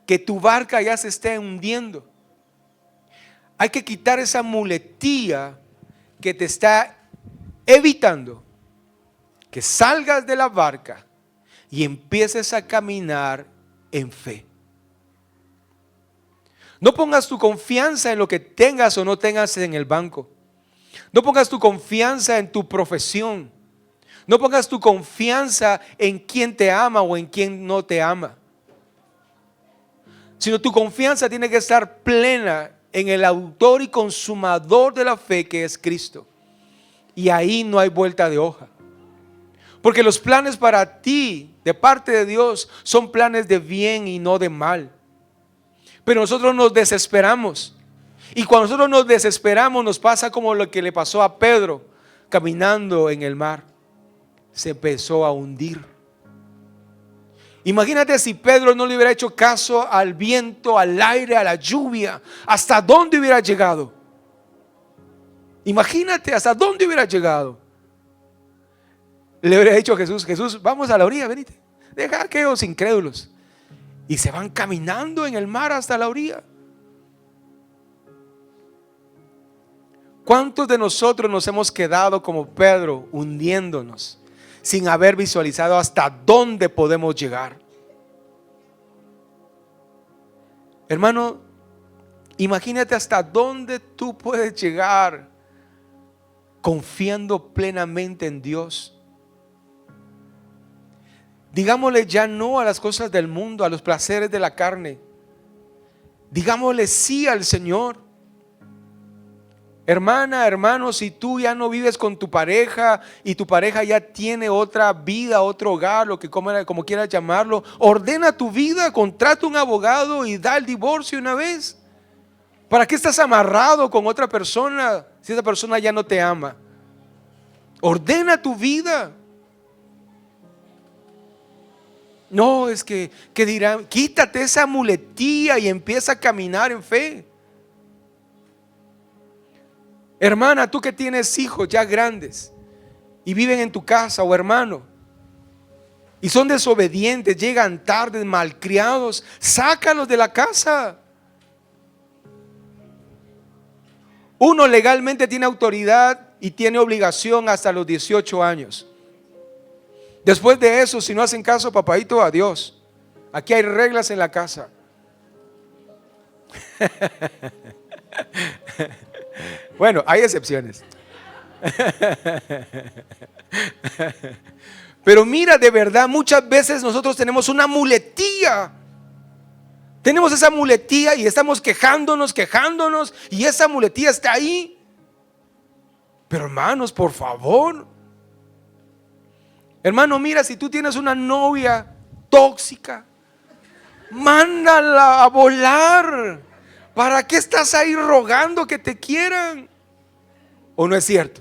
Speaker 2: que tu barca ya se esté hundiendo, hay que quitar esa muletilla que te está evitando que salgas de la barca y empieces a caminar en fe. No pongas tu confianza en lo que tengas o no tengas en el banco. No pongas tu confianza en tu profesión. No pongas tu confianza en quien te ama o en quien no te ama. Sino tu confianza tiene que estar plena en el autor y consumador de la fe, que es Cristo. Y ahí no hay vuelta de hoja. Porque los planes para ti de parte de Dios son planes de bien y no de mal. Pero nosotros nos desesperamos. Y cuando nosotros nos desesperamos, nos pasa como lo que le pasó a Pedro caminando en el mar. Se empezó a hundir. Imagínate si Pedro no le hubiera hecho caso al viento, al aire, a la lluvia. ¿Hasta dónde hubiera llegado? Imagínate hasta dónde hubiera llegado. Le hubiera dicho a Jesús: Jesús, vamos a la orilla, venite. Deja a aquellos incrédulos. Y se van caminando en el mar hasta la orilla. ¿Cuántos de nosotros nos hemos quedado como Pedro, hundiéndonos, sin haber visualizado hasta dónde podemos llegar? Hermano, imagínate hasta dónde tú puedes llegar confiando plenamente en Dios. Digámosle ya no a las cosas del mundo, a los placeres de la carne. Digámosle sí al Señor. Hermana, hermano, si tú ya no vives con tu pareja y tu pareja ya tiene otra vida, otro hogar, lo que como quieras llamarlo, ordena tu vida, contrata un abogado y da el divorcio una vez. ¿Para qué estás amarrado con otra persona si esa persona ya no te ama? Ordena tu vida. No, es que dirán, quítate esa muletilla y empieza a caminar en fe. Hermana, tú que tienes hijos ya grandes y viven en tu casa, o hermano, y son desobedientes, llegan tarde, malcriados, sácalos de la casa. Uno legalmente tiene autoridad y tiene obligación hasta los 18 años. Después de eso, si no hacen caso, papadito, adiós. Aquí hay reglas en la casa. Bueno, hay excepciones. Pero mira, de verdad, muchas veces nosotros tenemos una muletilla. Tenemos esa muletilla y estamos quejándonos, y esa muletilla está ahí. Pero hermanos, por favor. Hermano, mira, si tú tienes una novia tóxica, mándala a volar. ¿Para qué estás ahí rogando que te quieran? ¿O no es cierto?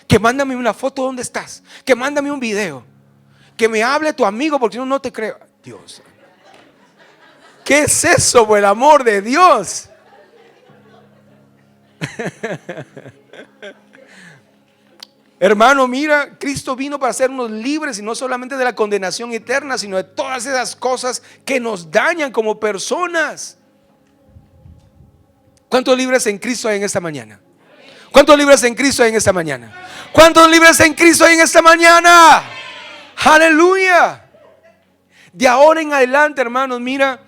Speaker 2: Que mándame una foto donde estás, que mándame un video, que me hable tu amigo, porque si no, no te creo. Dios, ¿qué es eso, por el amor de Dios? Hermano, mira, Cristo vino para hacernos libres, y no solamente de la condenación eterna, sino de todas esas cosas que nos dañan como personas. ¿Cuántos libres en Cristo hay en esta mañana? ¿Cuántos libres en Cristo hay en esta mañana? ¿Cuántos libres en Cristo hay en esta mañana? Aleluya. De ahora en adelante, hermanos, mira,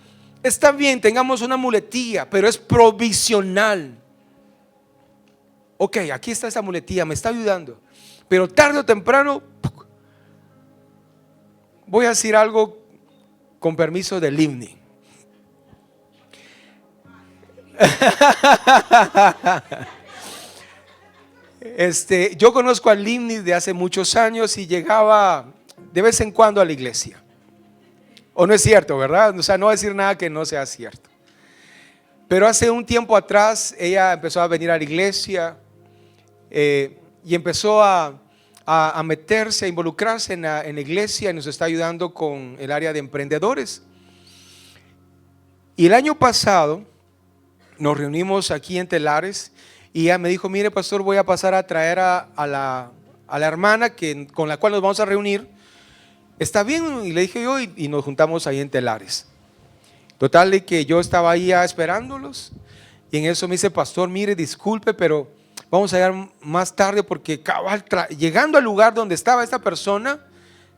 Speaker 2: está bien, tengamos una muletilla, pero es provisional. Ok, aquí está esa muletilla, me está ayudando. Pero tarde o temprano, voy a decir algo con permiso del Livni. Yo conozco al Livni de hace muchos años y llegaba de vez en cuando a la iglesia. ¿O no es cierto, verdad? O sea, no decir nada que no sea cierto. Pero hace un tiempo atrás ella empezó a venir a la iglesia y empezó a meterse, a involucrarse en la iglesia, y nos está ayudando con el área de emprendedores. Y el año pasado nos reunimos aquí en Telares y ella me dijo: mire, pastor, voy a pasar a traer a la hermana con la cual nos vamos a reunir. ¿Está bien? Y le dije yo, y nos juntamos ahí en Telares. Total, de que yo estaba ahí ya esperándolos, y en eso me dice: pastor, mire, disculpe, pero vamos a llegar más tarde porque llegando al lugar donde estaba esta persona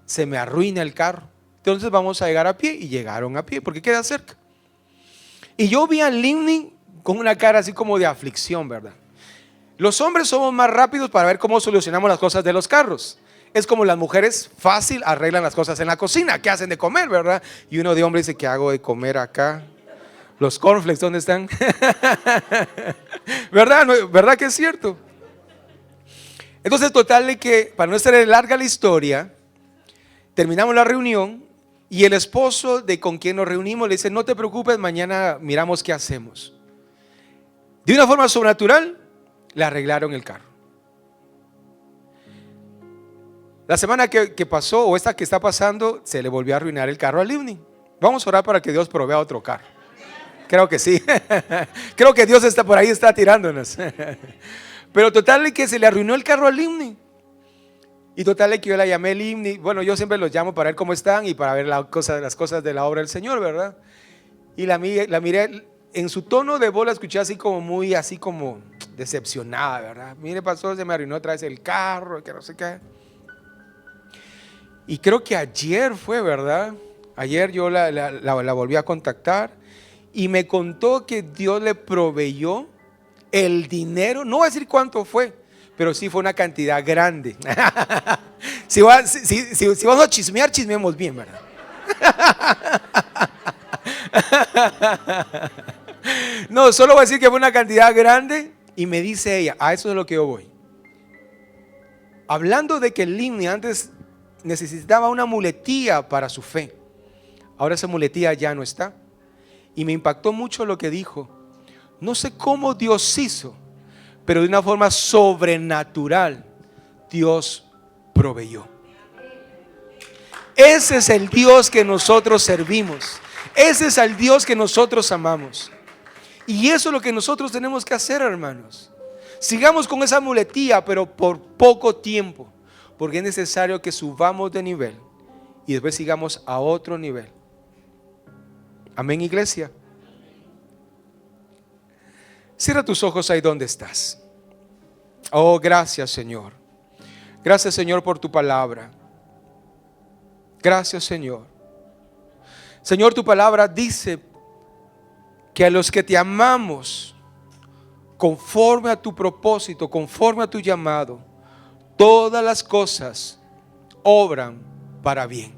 Speaker 2: se me arruina el carro. Entonces vamos a llegar a pie. Y llegaron a pie porque queda cerca. Y yo vi al Livni con una cara así como de aflicción, ¿verdad? Los hombres somos más rápidos para ver cómo solucionamos las cosas de los carros. Es como las mujeres fácil arreglan las cosas en la cocina. ¿Qué hacen de comer, verdad? Y uno de hombre dice: ¿qué hago de comer acá? Los cornflakes, ¿dónde están? ¿Verdad? ¿Verdad que es cierto? Entonces, total, de que para no ser larga la historia, terminamos la reunión y el esposo de con quien nos reunimos le dice: no te preocupes, mañana miramos qué hacemos. De una forma sobrenatural le arreglaron el carro. La semana que pasó, o esta que está pasando, se le volvió a arruinar el carro al Livni. Vamos a orar para que Dios provea otro carro. Creo que sí. Creo que Dios está por ahí, está tirándonos. Pero total de que se le arruinó el carro al Livni. Y total de que yo la llamé Livni. Bueno, yo siempre los llamo para ver cómo están y para ver las cosas de la obra del Señor, ¿verdad? Y la miré en su tono de voz, la escuché así como decepcionada, ¿verdad? Mire, pastor, se me arruinó otra vez el carro, que no sé qué. Y creo que ayer fue, ¿verdad? Ayer yo la volví a contactar y me contó que Dios le proveyó el dinero. No voy a decir cuánto fue, pero sí fue una cantidad grande. Si vamos a chismear, chismeemos bien, ¿verdad? No, solo voy a decir que fue una cantidad grande Y me dice ella, a eso es lo que yo voy. Hablando de que Limni antes necesitaba una muletilla para su fe. Ahora esa muletilla ya no está. Y me impactó mucho lo que dijo. No sé cómo Dios hizo, pero de una forma sobrenatural Dios proveyó. Ese es el Dios que nosotros servimos. Ese es el Dios que nosotros amamos. Y eso es lo que nosotros tenemos que hacer, hermanos. Sigamos con esa muletilla, pero por poco tiempo, porque es necesario que subamos de nivel y después sigamos a otro nivel. Amén, iglesia. Cierra tus ojos ahí donde estás. Oh, gracias, Señor. Gracias, Señor, por tu palabra. Gracias, Señor. Señor, tu palabra dice que a los que te amamos, conforme a tu propósito, conforme a tu llamado, todas las cosas obran para bien.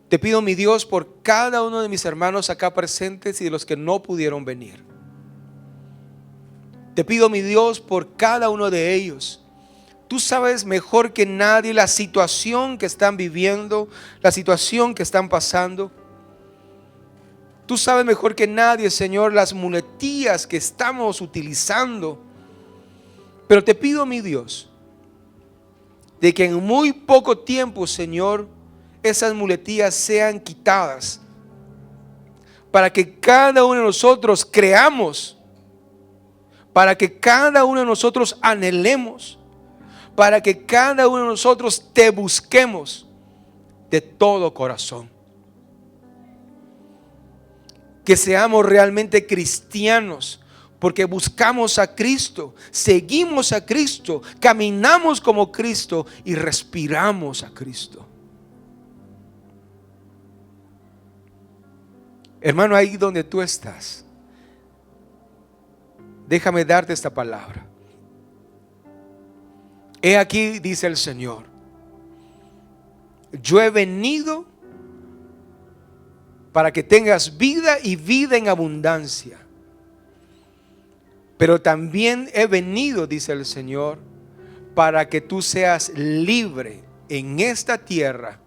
Speaker 2: Te pido, mi Dios, por cada uno de mis hermanos acá presentes y de los que no pudieron venir. Te pido, mi Dios, por cada uno de ellos. Tú sabes mejor que nadie la situación que están viviendo, la situación que están pasando. Tú sabes mejor que nadie, Señor, las muletillas que estamos utilizando. Pero te pido, mi Dios, de que en muy poco tiempo, Señor, esas muletillas sean quitadas, para que cada uno de nosotros creamos, para que cada uno de nosotros anhelemos, para que cada uno de nosotros te busquemos de todo corazón. Que seamos realmente cristianos, porque buscamos a Cristo, seguimos a Cristo, caminamos como Cristo y respiramos a Cristo. Hermano, ahí donde tú estás, déjame darte esta palabra. He aquí, dice el Señor, yo he venido para que tengas vida y vida en abundancia. Pero también he venido, dice el Señor, para que tú seas libre en esta tierra,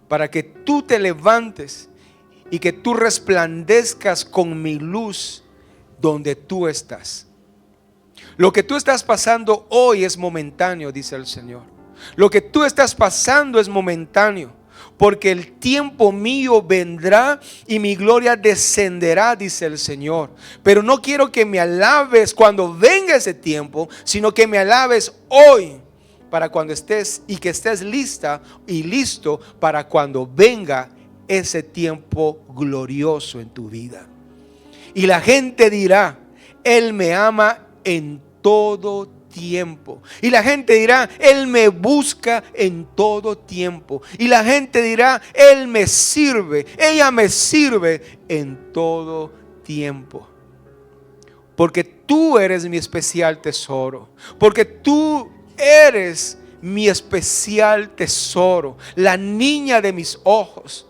Speaker 2: para que tú te levantes y que tú resplandezcas con mi luz donde tú estás. Lo que tú estás pasando hoy es momentáneo, dice el Señor. Lo que tú estás pasando es momentáneo, porque el tiempo mío vendrá y mi gloria descenderá, dice el Señor. Pero no quiero que me alabes cuando venga ese tiempo, sino que me alabes hoy, para cuando estés y que estés lista y listo para cuando venga ese tiempo glorioso en tu vida. Y la gente dirá, Él me ama en todo tiempo. Y la gente dirá, Él me busca en todo tiempo. Y la gente dirá, Él me sirve, ella me sirve en todo tiempo. Porque tú eres mi especial tesoro. Porque tú eres mi especial tesoro, la niña de mis ojos.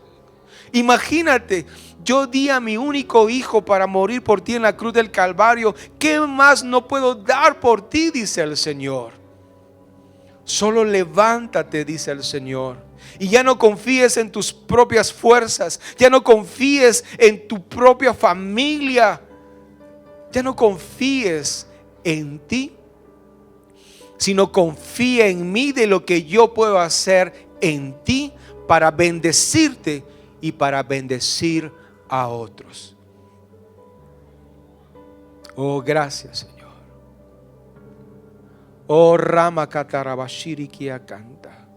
Speaker 2: Imagínate, yo di a mi único hijo para morir por ti en la cruz del Calvario. ¿Qué más no puedo dar por ti? Dice el Señor. Solo levántate, dice el Señor, y ya no confíes en tus propias fuerzas. Ya no confíes en tu propia familia. Ya no confíes en ti, sino confía en mí, de lo que yo puedo hacer en ti para bendecirte y para bendecir a otros. Oh, gracias, Señor. Oh, Rama Katarabashiri Kia canta.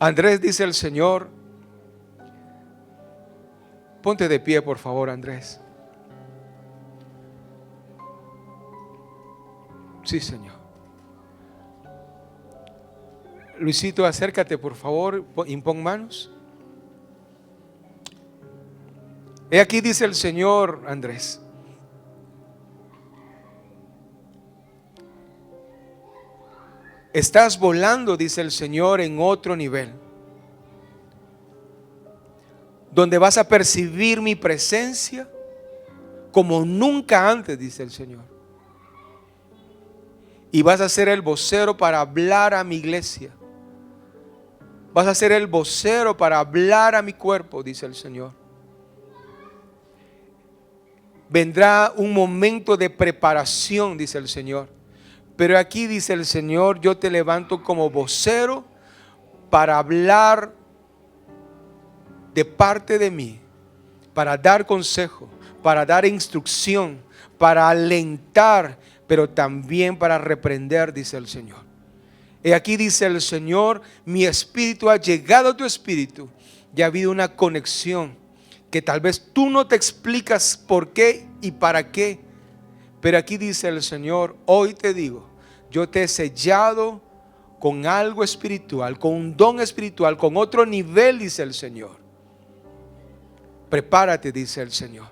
Speaker 2: Andrés, dice el Señor. Ponte de pie, por favor, Andrés. Sí, Señor. Luisito, acércate, por favor, impón manos. He aquí, dice el Señor, Andrés, estás volando, dice el Señor, en otro nivel. donde vas a percibir mi presencia como nunca antes, dice el Señor. Y vas a ser el vocero para hablar a mi iglesia. Vas a ser el vocero para hablar a mi cuerpo, dice el Señor. Vendrá un momento de preparación, dice el Señor. Pero aquí dice el Señor, yo te levanto como vocero para hablar de parte de mí, para dar consejo, para dar instrucción, para alentar, pero también para reprender, dice el Señor. Y aquí dice el Señor, mi espíritu ha llegado a tu espíritu y ha habido una conexión que tal vez tú no te explicas por qué y para qué. Pero aquí dice el Señor, hoy te digo, yo te he sellado con algo espiritual, con un don espiritual, con otro nivel, dice el Señor. Prepárate, dice el Señor,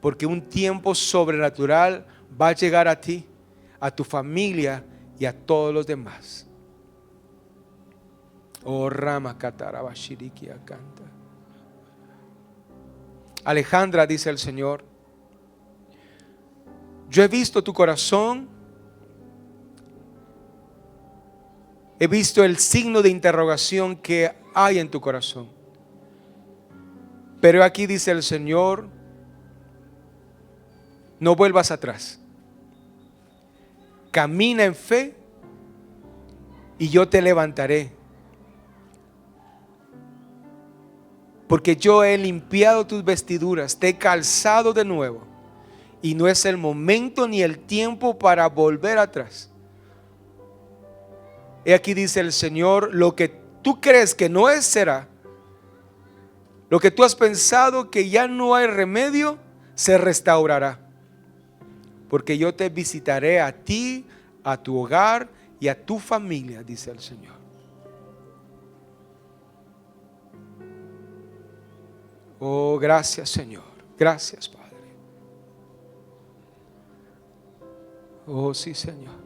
Speaker 2: porque un tiempo sobrenatural va a llegar a ti, a tu familia y a todos los demás. Oh, Rama Katarabashiriki Akanta. Alejandra, dice el Señor, yo he visto tu corazón, he visto el signo de interrogación que hay en tu corazón. Pero aquí dice el Señor, no vuelvas atrás. Camina en fe y yo te levantaré. Porque yo he limpiado tus vestiduras, te he calzado de nuevo. Y no es el momento ni el tiempo para volver atrás. Y aquí dice el Señor, lo que tú crees que no es, será. Lo que tú has pensado que ya no hay remedio, se restaurará. Porque yo te visitaré a ti, a tu hogar y a tu familia, dice el Señor. Oh, gracias, Señor. Gracias, Padre. Oh, sí, Señor.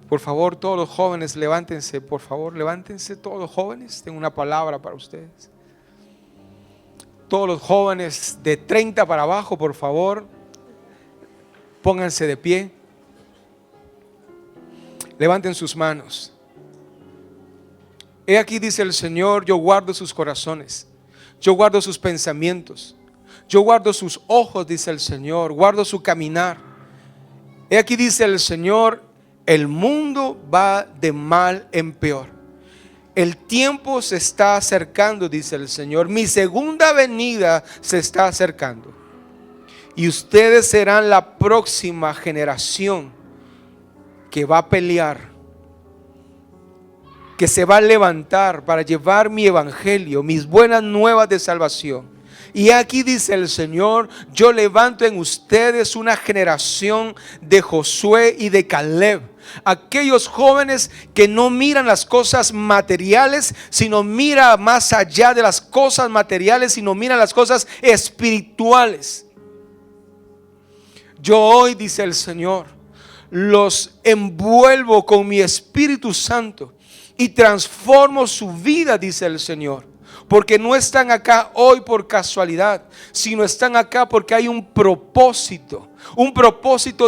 Speaker 2: Por favor, todos los jóvenes, levántense, por favor, levántense todos los jóvenes. Tengo una palabra para ustedes. Todos los jóvenes de 30 para abajo, por favor, pónganse de pie. Levanten sus manos. He aquí, dice el Señor, yo guardo sus corazones, yo guardo sus pensamientos, yo guardo sus ojos, dice el Señor, guardo su caminar. He aquí, dice el Señor, el mundo va de mal en peor. El tiempo se está acercando, dice el Señor. Mi segunda venida se está acercando. Y ustedes serán la próxima generación que va a pelear, que se va a levantar para llevar mi evangelio, mis buenas nuevas de salvación. Y aquí dice el Señor, yo levanto en ustedes una generación de Josué y de Caleb. Aquellos jóvenes que no miran las cosas materiales, sino mira más allá de las cosas materiales, sino miran las cosas espirituales. Yo hoy, dice el Señor, los envuelvo con mi Espíritu Santo y transformo su vida, dice el Señor. Porque no están acá hoy por casualidad, sino están acá porque hay un propósito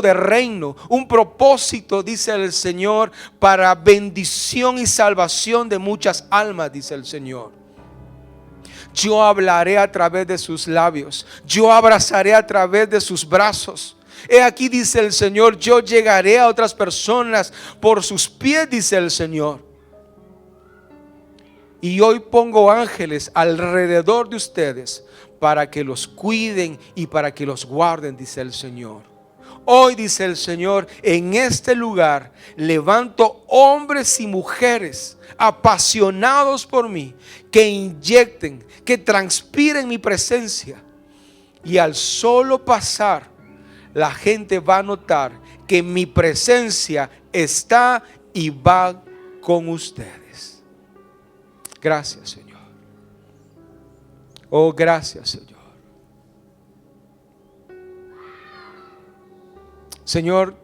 Speaker 2: de reino, un propósito, dice el Señor, para bendición y salvación de muchas almas, dice el Señor. Yo hablaré a través de sus labios, yo abrazaré a través de sus brazos. He aquí, dice el Señor, yo llegaré a otras personas por sus pies, dice el Señor. Y hoy pongo ángeles alrededor de ustedes para que los cuiden y para que los guarden, dice el Señor. Hoy, dice el Señor, en este lugar levanto hombres y mujeres apasionados por mí, que inyecten, que transpiren mi presencia. Y al solo pasar, la gente va a notar que mi presencia está y va con ustedes. Gracias, Señor. Oh, gracias, Señor. Señor,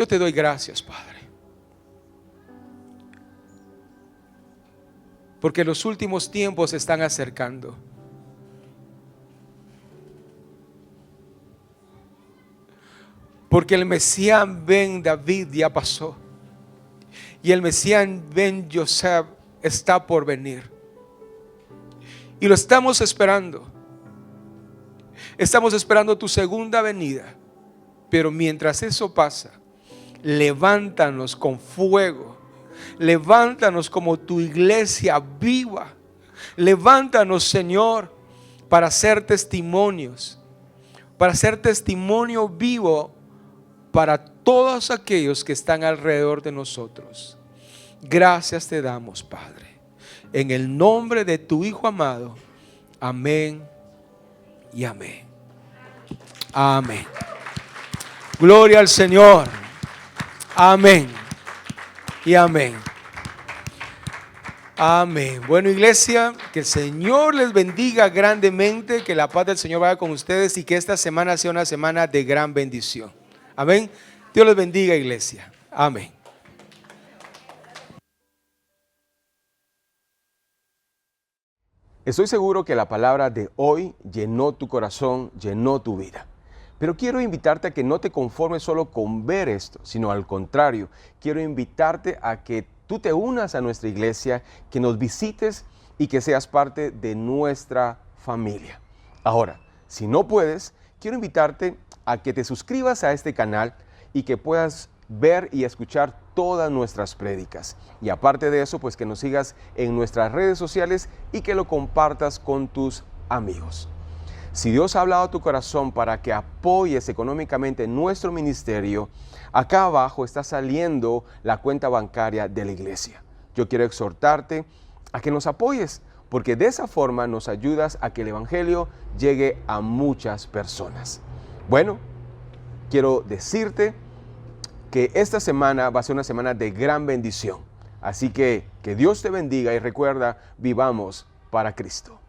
Speaker 2: Yo te doy gracias, Padre, porque los últimos tiempos se están acercando. Porque el Mesías Ben David ya pasó y el Mesías Ben Joseph está por venir. Y lo estamos esperando. Estamos esperando tu segunda venida. Pero mientras eso pasa, levántanos con fuego. Levántanos como tu iglesia viva. Levántanos, Señor, para ser testimonios. Para ser testimonio vivo para todos aquellos que están alrededor de nosotros. Gracias te damos, Padre. En el nombre de tu Hijo amado. Amén y amén. Amén. Gloria al Señor. Amén y amén. Amén. Bueno, iglesia, que el Señor les bendiga grandemente, que la paz del Señor vaya con ustedes y que esta semana sea una semana de gran bendición. Amén. Dios les bendiga, iglesia. Amén.
Speaker 1: Estoy seguro que la palabra de hoy llenó tu corazón, llenó tu vida. Pero quiero invitarte a que no te conformes solo con ver esto, sino al contrario, quiero invitarte a que tú te unas a nuestra iglesia, que nos visites y que seas parte de nuestra familia. Ahora, si no puedes, quiero invitarte a que te suscribas a este canal y que puedas ver y escuchar todas nuestras prédicas. Y aparte de eso, pues que nos sigas en nuestras redes sociales y que lo compartas con tus amigos. Si Dios ha hablado a tu corazón para que apoyes económicamente nuestro ministerio, acá abajo está saliendo la cuenta bancaria de la iglesia. Yo quiero exhortarte a que nos apoyes, porque de esa forma nos ayudas a que el evangelio llegue a muchas personas. Bueno, quiero decirte que esta semana va a ser una semana de gran bendición. Así que Dios te bendiga y recuerda, vivamos para Cristo.